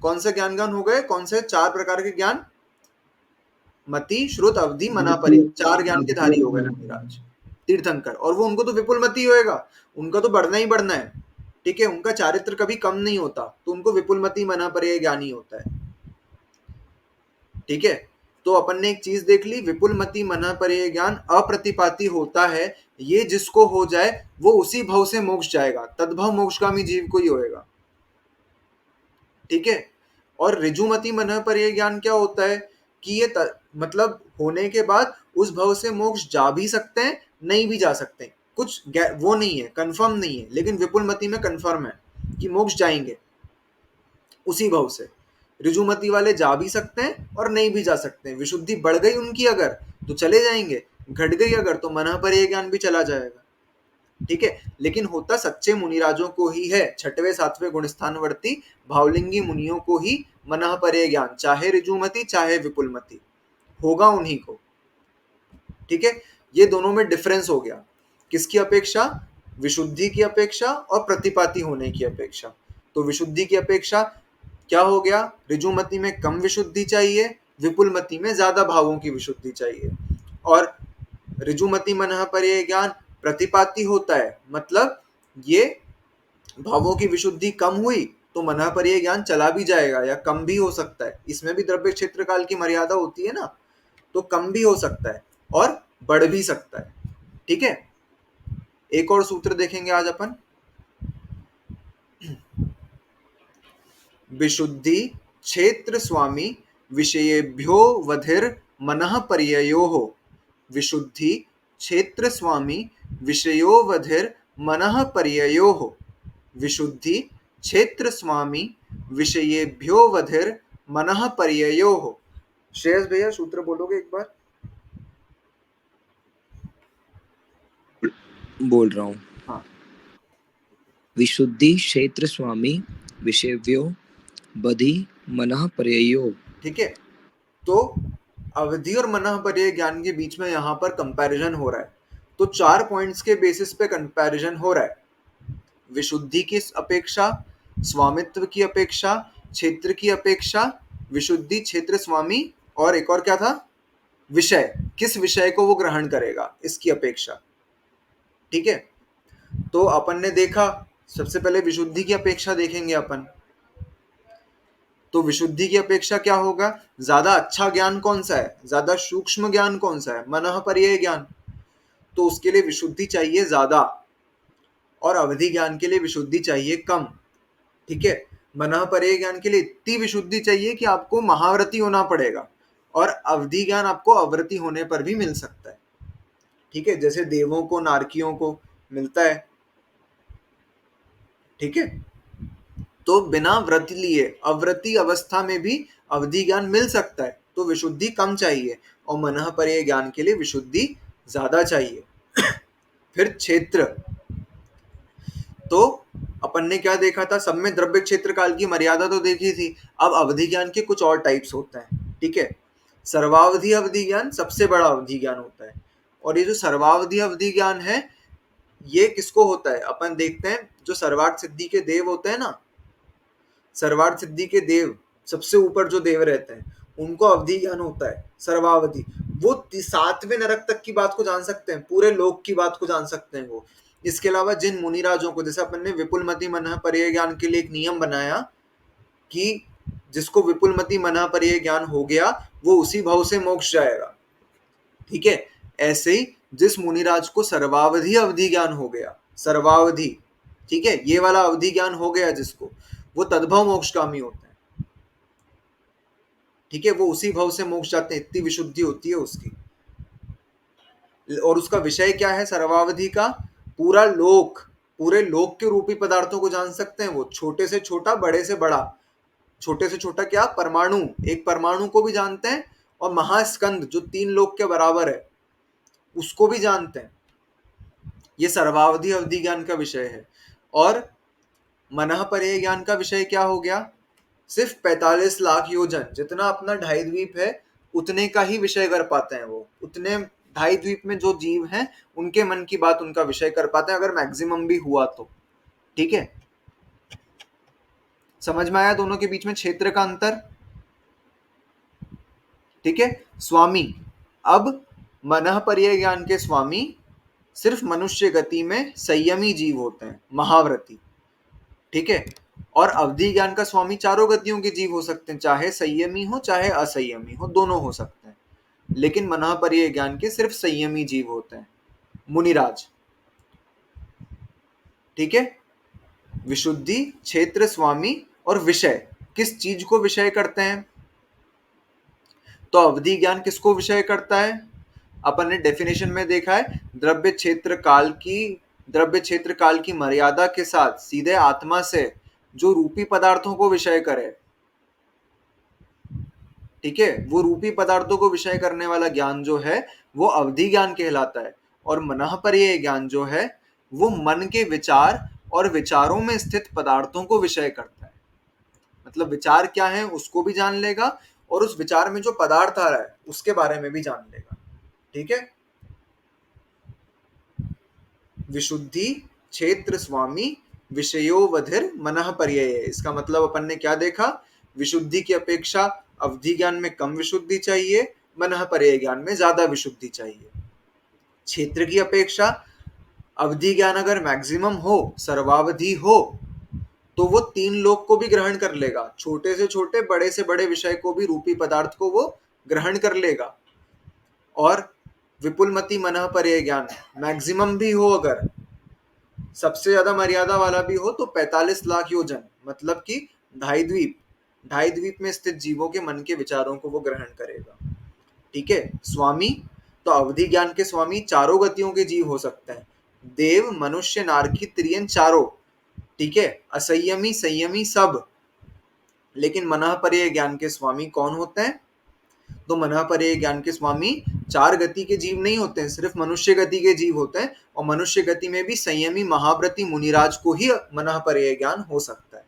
कौन से ज्ञान हो गए? कौन से 4 प्रकार के ज्ञान? मति, श्रुत, अवधि, मना, पर्यय, 4 ज्ञान के धारी हो गए मुनिराज तीर्थंकर। और वो उनको तो विपुल मति होएगा, उनका तो बढ़ना ही बढ़ना है, ठीक है। उनका चारित्र कभी कम नहीं होता, तो उनको विपुल मति मना पर्यय ज्ञानी होता है, ठीक है। तो अपन ने एक चीज देख ली, विपुल मति मना पर्यय ज्ञान अप्रतिपाती होता है। ये जिसको हो जाए वो उसी भव से मोक्ष जाएगा, तद्भव मोक्षगामी जीव को ही होएगा, ठीक है। और ऋजुमति मनः पर्यय ज्ञान क्या होता है कि ये मतलब होने के बाद उस भव से मोक्ष जा भी सकते हैं, नहीं भी जा सकते हैं, कुछ वो नहीं है, कंफर्म नहीं है। लेकिन विपुलमति में कंफर्म है कि मोक्ष जाएंगे उसी भव से। ऋजुमति वाले जा भी सकते हैं और नहीं भी जा सकते हैं। विशुद्धि बढ़ गई उनकी अगर तो चले जाएंगे, घट गई अगर तो मनः पर्यय ज्ञान भी चला जाएगा, ठीक है। लेकिन होता सच्चे मुनिराजों को ही है, 6वें 7वें गुणस्थानवर्ती भावलिंगी मुनियों को ही मनः पर्यय ज्ञान, चाहे ऋजुमति चाहे विपुलमति, होगा उन्हीं को, ठीक है। ये दोनों में डिफरेंस हो गया, किसकी अपेक्षा? विशुद्धि की अपेक्षा और प्रतिपाती होने की अपेक्षा। तो विशुद्धि की अपेक्षा क्या हो गया? ऋजुमति में कम विशुद्धि चाहिए, विपुलमति में ज्यादा भावों की विशुद्धि चाहिए। और ऋजुमति मनः पर्यय ज्ञान प्रतिपाती होता है, मतलब ये भावों की विशुद्धि कम हुई तो मनः पर्यय ज्ञान चला भी जाएगा या कम भी हो सकता है। इसमें भी द्रव्य क्षेत्र काल की मर्यादा होती है ना, तो कम भी हो सकता है और बढ़ भी सकता है, ठीक है। एक और सूत्र देखेंगे आज अपन, विशुद्धि क्षेत्र स्वामी विषयेभ्यो वधिर मनः पर्ययोः। विशुद्धि क्षेत्र स्वामी विषयो वधिर मनः पर्ययोः। विशुद्धि क्षेत्र स्वामी विषयेभ्यो वधिर मनः पर्ययोः। श्रेयस भैया सूत्र बोलोगे एक बार? बोल रहा हूँ। हाँ। विशुद्धि क्षेत्र स्वामी विषयव्यो बधि मनः पर्ययो, ठीक है। तो अवधि और मनः पर्यय ज्ञान के बीच में यहाँ पर कंपैरिजन हो रहा है। तो 4 पॉइंट्स के बेसिस पे कंपैरिजन हो रहा है, विशुद्धि की अपेक्षा, स्वामित्व की अपेक्षा, क्षेत्र की अपेक्षा, विशुद्धि क्षेत्र स्वामी, और एक और क्या था? विषय, किस विषय को वो ग्रहण करेगा इसकी अपेक्षा, ठीक है। तो अपन ने देखा, सबसे पहले विशुद्धि की अपेक्षा देखेंगे अपन। तो विशुद्धि की अपेक्षा क्या होगा? ज्यादा अच्छा ज्ञान कौन सा है, ज्यादा सूक्ष्म ज्ञान कौन सा है? मनः पर्यय ज्ञान। तो उसके लिए विशुद्धि चाहिए ज्यादा और अवधि ज्ञान के लिए विशुद्धि चाहिए कम, ठीक है। मनः परे ज्ञान के लिए इतनी विशुद्धि चाहिए कि आपको महाव्रती होना पड़ेगा, और अवधि ज्ञान आपको अव्रती होने पर भी मिल सकता है। ठीक है, जैसे देवों को नारकियों को मिलता है। ठीक है, तो बिना व्रत लिए अव्रती अवस्था में भी अवधि ज्ञान मिल सकता है, तो विशुद्धि कम चाहिए, और मनः परे ज्ञान के लिए विशुद्धि ज्यादा चाहिए। फिर क्षेत्र, तो अपन ने क्या देखा था, सब में द्रव्य क्षेत्र काल की मर्यादा तो देखी थी। अब अवधि ज्ञान के कुछ और टाइप्स होते हैं। ठीक है, सर्वावधि अवधि ज्ञान सबसे बड़ा अवधि ज्ञान होता है, और ये जो सर्वावधि अवधि ज्ञान है ये किसको होता है, अपन देखते हैं जो सर्वार्थ सिद्धि के देव होते हैं ना, सर्वार्थ सिद्धि के देव सबसे ऊपर जो देव रहते हैं उनको अवधि ज्ञान होता है सर्वावधि। वो 7वें नरक तक की बात को जान सकते हैं, पूरे लोक की बात को जान सकते हैं वो। इसके अलावा जिन मुनिराजों को, जैसे अपन ने विपुलमति मनः परे ज्ञान के लिए एक नियम बनाया कि जिसको विपुलमति मनः परे ज्ञान हो गया वो उसी भाव से मोक्ष जाएगा। ठीक है, ऐसे ही जिस मुनिराज को सर्वावधि अवधि ज्ञान हो गया, सर्वावधि, ठीक है, ये वाला अवधि ज्ञान हो गया जिसको, वो तद्भव मोक्षगामी होते हैं। ठीक है, वो उसी भाव से मोक्ष जाते हैं, इतनी विशुद्धि होती है उसकी। और उसका विषय क्या है सर्वावधि का, पूरा लोक, पूरे लोक के रूपी पदार्थों को जान सकते हैं वो, छोटे से छोटा बड़े से बड़ा, छोटे से छोटा क्या, परमाणु, एक परमाणु को भी जानते हैं, और महास्कंद जो 3 लोक के बराबर है उसको भी जानते हैं। ये सर्वावधि अवधि ज्ञान का विषय है। और मनः परे ज्ञान का विषय क्या हो गया, सिर्फ 45 लाख योजन, जितना अपना ढाई द्वीप है उतने का ही विषय कर पाते हैं वो, उतने ढाई द्वीप में जो जीव हैं उनके मन की बात उनका विषय कर पाते हैं, अगर मैक्सिमम भी हुआ तो। ठीक है, समझ में आया दोनों के बीच में क्षेत्र का अंतर। ठीक है, स्वामी, अब मनः परे ज्ञान के स्वामी सिर्फ मनुष्य गति में संयमी जीव होते हैं, महाव्रती। ठीक है, और अवधि ज्ञान का स्वामी चारों गतियों के जीव हो सकते हैं, चाहे संयमी हो चाहे असंयमी हो, दोनों हो सकते हैं, लेकिन मनः परे ज्ञान के सिर्फ संयमी जीव होते हैं, मुनिराज। ठीक है, विशुद्धि, क्षेत्र, स्वामी और विषय, किस चीज को विषय करते हैं, तो अवधि ज्ञान किसको विषय करता है, अपन ने डेफिनेशन में देखा है, द्रव्य क्षेत्र काल की मर्यादा के साथ सीधे आत्मा से जो रूपी पदार्थों को विषय करे। ठीक है, वो रूपी पदार्थों को विषय करने वाला ज्ञान जो है वो अवधि ज्ञान कहलाता है, और मनः परे ज्ञान जो है वो मन के विचार और विचारों में स्थित पदार्थों को विषय करता है। मतलब विचार क्या है उसको भी जान लेगा, और उस विचार में जो पदार्थ आ रहा है उसके बारे में भी जान लेगा। ठीक है, विशुद्धि, क्षेत्र, स्वामी, विषयोवधिर मनः पर्यय। इसका मतलब अपन ने क्या देखा, विशुद्धि की अपेक्षा अवधि ज्ञान में कम विशुद्धि चाहिए, मनः पर्यय ज्ञान में ज्यादा विशुद्धि चाहिए। क्षेत्र की अपेक्षा अवधि ज्ञान अगर मैक्सिमम हो, सर्वावधि हो, तो वो 3 लोक को भी ग्रहण कर लेगा, छोटे से छोटे बड़े से बड़े विषय को भी, रूपी पदार्थ को वो ग्रहण कर लेगा। और विपुलमति मनः परे ज्ञान मैक्सिमम भी हो, अगर सबसे ज्यादा मर्यादा वाला भी हो, तो 45 लाख योजन, मतलब कि ढाई द्वीप में स्थित जीवों के मन के विचारों को वो ग्रहण करेगा। ठीक है, स्वामी, तो अवधि ज्ञान के स्वामी चारों गतियों के जीव हो सकते हैं, देव, मनुष्य, नारकी, तिर्यन, चारों। ठीक है, असंयमी, संयमी, सब। लेकिन मनः परे ज्ञान के स्वामी कौन होते हैं, तो मनः परे ज्ञान के स्वामी 4 गति के जीव नहीं होते हैं, सिर्फ मनुष्य गति के जीव होते हैं, और मनुष्य गति में भी संयमी महाव्रती मुनिराज को ही मनः परे ज्ञान हो सकता है।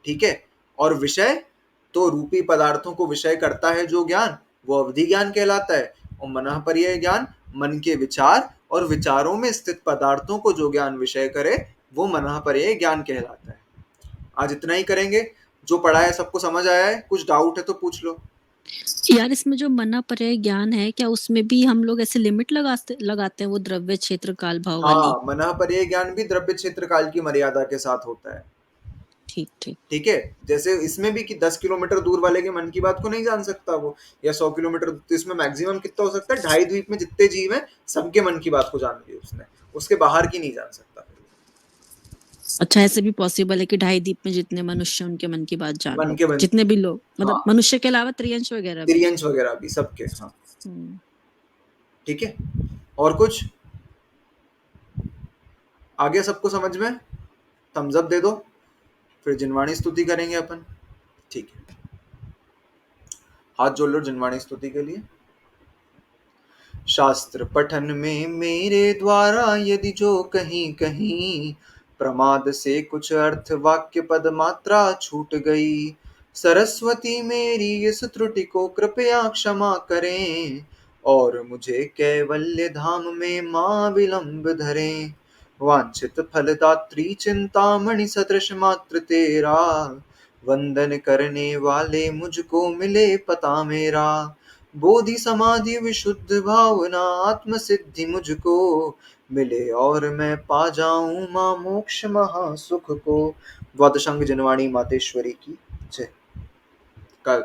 ठीक है, और विषय, तो रूपी पदार्थों को विषय करता है जो ज्ञान, वो अवधि ज्ञान कहलाता है, और मनः परे ज्ञान मन के विचार और विचारों में स्थित पदार्थों को जो ज्ञान विषय करे वो मनः परे ज्ञान कहलाता है। आज इतना ही करेंगे, जो पढ़ा है सबको समझ आया है, कुछ डाउट है तो पूछ लो। यार इसमें जो मनः परे ज्ञान है, क्या उसमें भी हम लोग ऐसे लिमिट लगाते हैं वो द्रव्य क्षेत्र काल भाव वाली? हाँ, मनः परे ज्ञान भी द्रव्य क्षेत्र काल की मर्यादा के साथ होता है। ठीक ठीक ठीक है, जैसे इसमें भी कि 10 किलोमीटर दूर वाले के मन की बात को नहीं जान सकता वो, या 100 किलोमीटर, तो इसमें मैक्सिमम कितना हो सकता है, ढाई द्वीप में जितने जीव हैं सबके मन की बात को जान ली उसने, उसके बाहर की नहीं जान सकता। अच्छा, ऐसे भी पॉसिबल है कि ढाई द्वीप में जितने मनुष्य उनके मन की बात जान मन लो, के मन जितने भी लोग, मतलब हाँ मनुष्य के अलावा त्रियंश वगैरह भी। तिरियंश वगैरह भी सबके। हाँ हम्म, ठीक है, और कुछ आगे सबको समझ में? थम्स अप दे दो, फिर जिनवाणी स्तुति करेंगे अपन। ठीक है, हाथ जोड़ लो जिनवाणी स्तुति के लिए। शास्त्र पठन में मेरे द्वारा यदि जो कहीं कहीं प्रमाद से कुछ अर्थ वाक्य पद मात्रा छूट गई, सरस्वती मेरी इस त्रुटि को कृपया क्षमा करें और मुझे कैवल्य धाम में मां विलंब धरें। वांछित फलदात्री चिंतामणि सदृश मात्र तेरा, वंदन करने वाले मुझको मिले पता मेरा। बोधि समाधि विशुद्ध भावना आत्म सिद्धि मुझको मिले और मैं पा जाऊं मां मोक्ष महासुख को। द्वादशांग जनवाणी मातेश्वरी की जय। का